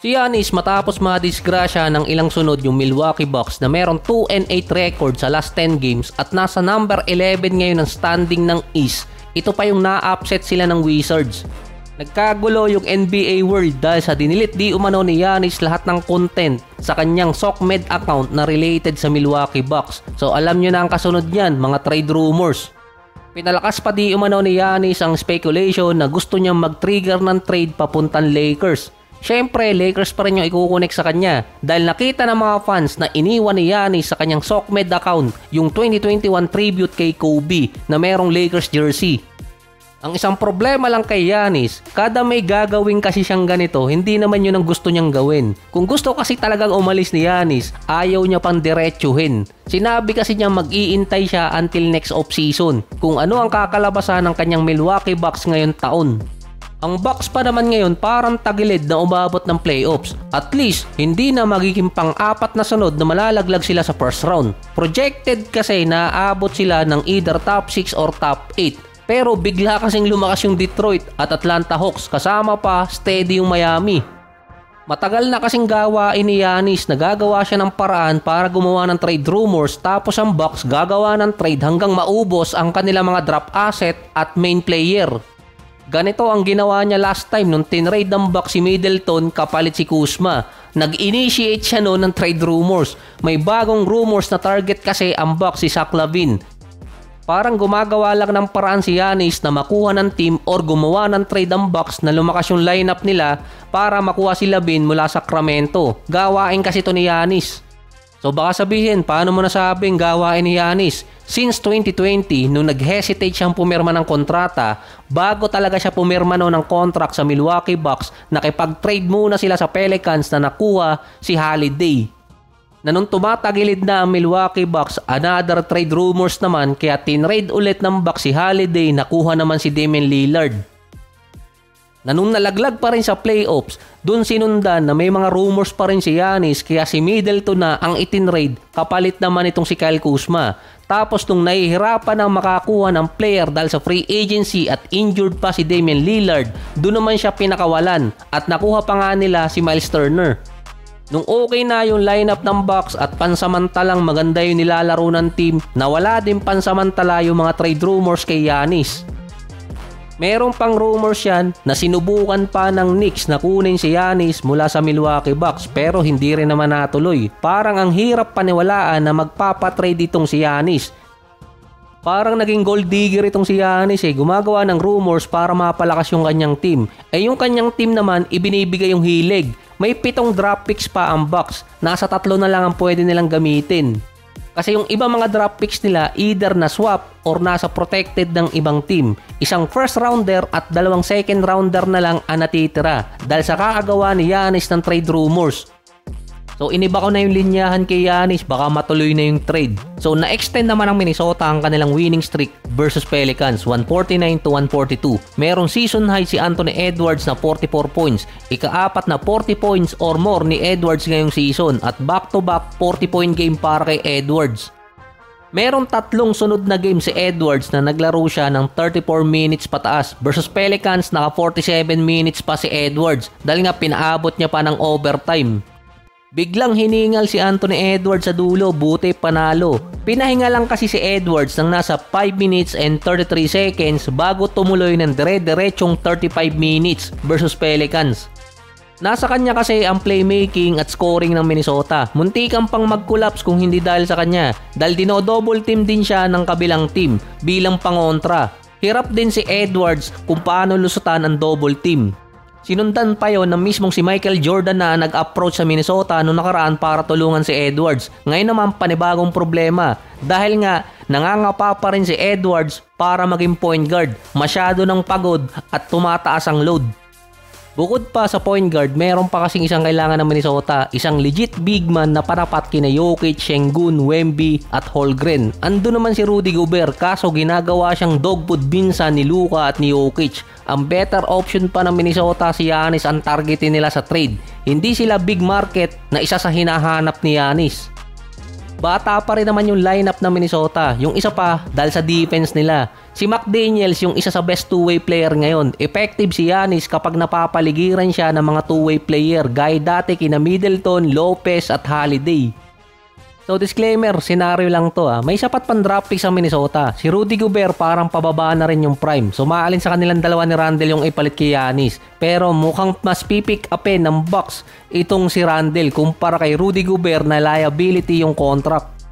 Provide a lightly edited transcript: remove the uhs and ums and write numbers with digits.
Si Giannis matapos madisgrasya ng ilang sunod yung Milwaukee Bucks na merong 2-8 record sa last 10 games at nasa number 11 ngayon ng standing ng East. Ito pa yung na-upset sila ng Wizards. Nagkagulo yung NBA world dahil sa dinilit di umano ni Giannis lahat ng content sa kanyang SocMed account na related sa Milwaukee Bucks. So alam nyo na ang kasunod niyan, mga trade rumors. Pinalakas pa di umano ni Giannis ang speculation na gusto niyang mag-trigger ng trade papuntang Lakers. Siyempre, Lakers pa rin yung ikukunik sa kanya dahil nakita ng mga fans na iniwan ni Giannis sa kanyang SocMed account yung 2021 tribute kay Kobe na merong Lakers jersey. Ang isang problema lang kay Giannis, kada may gagawin kasi siyang ganito, hindi naman yun ang gusto niyang gawin. Kung gusto kasi talagang umalis ni Giannis, ayaw niya pang diretsuhin. Sinabi kasi niya mag-iintay siya until next off-season kung ano ang kakalabasan ng kanyang Milwaukee Bucks ngayon taon. Ang Bucks pa naman ngayon parang tagilid na umabot ng playoffs. At least, hindi na magiging pang-apat na sunod na malalaglag sila sa first round. Projected kasi na aabot sila ng either top 6 or top 8. Pero bigla kasing lumakas yung Detroit at Atlanta Hawks kasama pa steady yung Miami. Matagal na kasing gawain ni Giannis na gagawa siya ng paraan para gumawa ng trade rumors tapos ang Bucks gagawa ng trade hanggang maubos ang kanilang mga draft asset at main player. Ganito ang ginawa niya last time nung tinrade ng Bucks si Middleton kapalit si Kuzma. Nag-initiate siya noon ng trade rumors. May bagong rumors na target kasi ang Bucks si Zach LaVine. Parang gumagawa lang ng paraan si Giannis na makuha ng team or gumawa ng trade ang Bucks na lumakas yung lineup nila para makuha si LaVine mula Sacramento. Gawain kasi to ni Giannis. So baka sabihin, paano mo nasabing gawain ni Giannis? Since 2020, nung nag-hesitate siyang pumirma ng kontrata, bago talaga siya pumirma noon ng contract sa Milwaukee Bucks, nakipag-trade muna sila sa Pelicans na nakuha si Holiday. Na nung tumatagilid na ang Milwaukee Bucks, another trade rumors naman kaya tinrade ulit ng Bucks si Holiday, nakuha naman si Damian Lillard. Na nung nalaglag pa rin sa playoffs, dun sinundan na may mga rumors pa rin si Giannis kaya si Middleton na ang itinrade kapalit naman itong si Kyle Kuzma. Tapos nung nahihirapan ang makakuha ng player dahil sa free agency at injured pa si Damian Lillard, dun naman siya pinakawalan at nakuha pa nga nila si Miles Turner. Nung okay na yung lineup ng Bucks at pansamantalang maganda yung nilalaro ng team, nawala din pansamantala yung mga trade rumors kay Giannis. Merong pang rumors yan na sinubukan pa ng Knicks na kunin si Giannis mula sa Milwaukee Bucks pero hindi rin naman natuloy. Parang ang hirap paniwalaan na magpapatrade itong si Giannis. Parang naging gold digger itong si Giannis gumagawa ng rumors para mapalakas yung kanyang team. Yung kanyang team naman ibinibigay yung hilig. May 7 draft picks pa ang Bucks. Nasa 3 na lang ang pwede nilang gamitin. Kasi yung ibang mga draft picks nila either na swap or nasa protected ng ibang team. Isang first rounder at 2 second rounder na lang ang natitira dahil sa kaagawa ni Giannis ng trade rumors. So iniba ko na yung linyahan kay Giannis, baka matuloy na yung trade. So na-extend naman ng Minnesota ang kanilang winning streak versus Pelicans, 149-142. Merong season high si Anthony Edwards na 44 points, ika-4 na 40 points or more ni Edwards ngayong season at back-to-back 40-point game para kay Edwards. Merong 3 sunod na game si Edwards na naglaro siya ng 34 minutes pataas versus Pelicans naka 47 minutes pa si Edwards dahil nga pinaabot niya pa ng overtime. Biglang hiningal si Anthony Edwards sa dulo, buti panalo. Pinahinga lang kasi si Edwards ng nasa 5 minutes and 33 seconds bago tumuloy ng dire-diretsong 35 minutes versus Pelicans. Nasa kanya kasi ang playmaking at scoring ng Minnesota. Muntikan pang mag-collapse kung hindi dahil sa kanya. Dahil dino-double team din siya ng kabilang team bilang pangontra. Hirap din si Edwards kung paano lusutan ang double team. Sinundan pa yon ng mismong si Michael Jordan na nag-approach sa Minnesota noong nakaraan para tulungan si Edwards. Ngayon naman panibagong problema dahil nga nangangapa pa rin si Edwards para maging point guard. Masyado ng pagod at tumataas ang load. Bukod pa sa point guard, meron pa kasing isang kailangan ng Minnesota, isang legit big man na parapat kina Jokic, Sengun, Wemby at Holmgren. Ando naman si Rudy Gobert kaso ginagawa siyang dog food binsan ni Luka at ni Jokic. Ang better option pa ng Minnesota si Giannis ang targetin nila sa trade. Hindi sila big market na isa sa hinahanap ni Giannis. Bata pa rin naman yung lineup ng Minnesota. Yung isa pa, dahil sa defense nila. Si McDaniels yung isa sa best two-way player ngayon. Effective si Giannis kapag napapaligiran siya ng mga two-way player. Gaya dati kina Middleton, Lopez at Holiday. So disclaimer, senaryo lang to May sapat pang draft pick sa Minnesota. Si Rudy Gobert parang pababa na rin yung prime. So maalin sa kanilang dalawa ni Randle yung ipalit kay Giannis. Pero mukhang mas pipick upin ng Bucks itong si Randle kumpara kay Rudy Gobert na liability yung contract.